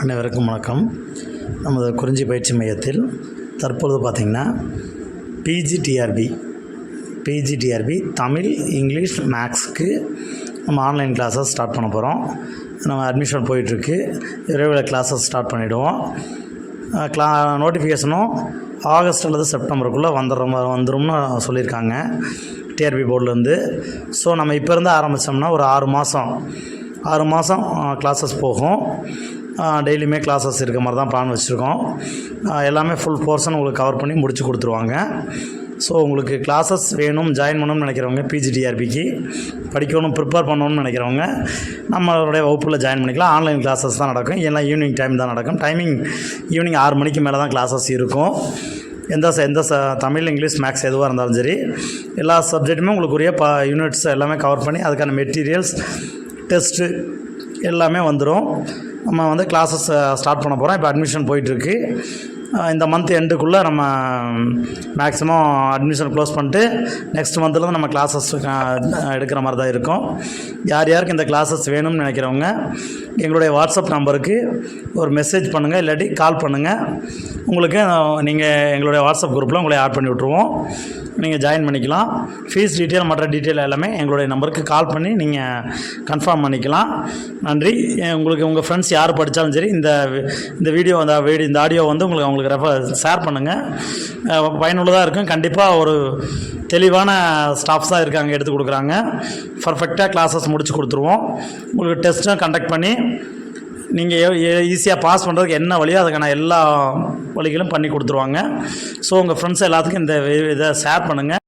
அனைவருக்கும் வணக்கம். நமது குறிஞ்சி பயிற்சி மையத்தில் தற்பொழுது பார்த்திங்கன்னா பிஜிடிஆர்பி தமிழ், இங்கிலீஷ், மேக்ஸுக்கு நம்ம ஆன்லைன் கிளாஸஸ் ஸ்டார்ட் பண்ண போகிறோம். நம்ம அட்மிஷன் போயிட்டுருக்கு. விரைவில் கிளாஸஸ் ஸ்டார்ட் பண்ணிவிடுவோம். நோட்டிஃபிகேஷனும் ஆகஸ்ட் அல்லது செப்டம்பருக்குள்ளே வந்துடும்னு சொல்லியிருக்காங்க டிஆர்பி போர்ட்லேருந்து. ஸோ நம்ம இப்போ இருந்து ஆரம்பித்தோம்னா ஒரு 6 மாதம் கிளாஸஸ் போகும். டெய்லியுமே கிளாஸஸ் இருக்க மாதிரி தான் பிளான் வச்சுருக்கோம். எல்லாமே ஃபுல் போர்ஷன் உங்களுக்கு கவர் பண்ணி முடிச்சு கொடுத்துருவாங்க. ஸோ உங்களுக்கு கிளாஸஸ் வேணும், ஜாயின் பண்ணணும்னு நினைக்கிறவங்க, பிஜிடிஆர்பிக்கு படிக்கணும், ப்ரிப்பேர் பண்ணணும்னு நினைக்கிறவங்க நம்மளுடைய வகுப்பில் ஜாயின் பண்ணிக்கலாம். ஆன்லைன் கிளாஸஸ் தான் நடக்கும். எல்லாம் ஈவினிங் டைம் தான் நடக்கும். டைமிங் ஈவினிங் 6 மணிக்கு மேலே தான் கிளாஸஸ் இருக்கும். எந்த தமிழ், இங்கிலீஷ், மேக்ஸ் எதுவாக இருந்தாலும் சரி, எல்லா சப்ஜெக்ட்டுமே உங்களுக்குரிய யூனிட்ஸ் எல்லாமே கவர் பண்ணி அதுக்கான மெட்டீரியல்ஸ், டெஸ்ட்டு எல்லாமே வந்துடும். நம்ம கிளாஸஸ் ஸ்டார்ட் பண்ண போகிறோம். இப்போ அட்மிஷன் போயிட்டுருக்கு. இந்த மந்த் எண்டுக்குள்ளே நம்ம மேக்ஸிமம் அட்மிஷன் க்ளோஸ் பண்ணிட்டு நெக்ஸ்ட் மந்த்லேருந்து நம்ம கிளாஸஸ் எடுக்கிற மாதிரி தான் இருக்கும். யாருக்கு இந்த கிளாஸஸ் வேணும்னு நினைக்கிறவங்க எங்களுடைய வாட்ஸ்அப் நம்பருக்கு ஒரு மெசேஜ் பண்ணுங்கள், இல்லாட்டி கால் பண்ணுங்கள். உங்களுக்கு நீங்கள் எங்களுடைய வாட்ஸ்அப் குரூப்பில் உங்களை ஆட் பண்ணி விட்ருவோம். நீங்கள் ஜாயின் பண்ணிக்கலாம். ஃபீஸ் டீட்டெயில், மற்ற டீட்டெயில் எல்லாமே எங்களுடைய நம்பருக்கு கால் பண்ணி நீங்கள் கன்ஃபார்ம் பண்ணிக்கலாம். நன்றி. உங்களுக்கு உங்கள் ஃப்ரெண்ட்ஸ் யார் படித்தாலும் சரி இந்த வீடியோ இந்த ஆடியோ உங்களுக்கு ஷேர் பண்ணுங்கள். பயனுள்ளதாக இருக்கும். கண்டிப்பாக ஒரு தெளிவான ஸ்டாஃப்ஸ் தான் இருக்காங்க, எடுத்து கொடுக்குறாங்க. பர்ஃபெக்டாக கிளாஸஸ் முடிச்சு கொடுத்துருவோம். உங்களுக்கு டெஸ்ட்டும் கண்டக்ட் பண்ணி நீங்கள் ஈஸியாக பாஸ் பண்ணுறதுக்கு என்ன வழியோ அதுக்கான எல்லா வழிகளும் பண்ணி கொடுத்துருவாங்க. ஸோ உங்கள் ஃப்ரெண்ட்ஸ் எல்லாத்துக்கும் இதை ஷேர் பண்ணுங்கள்.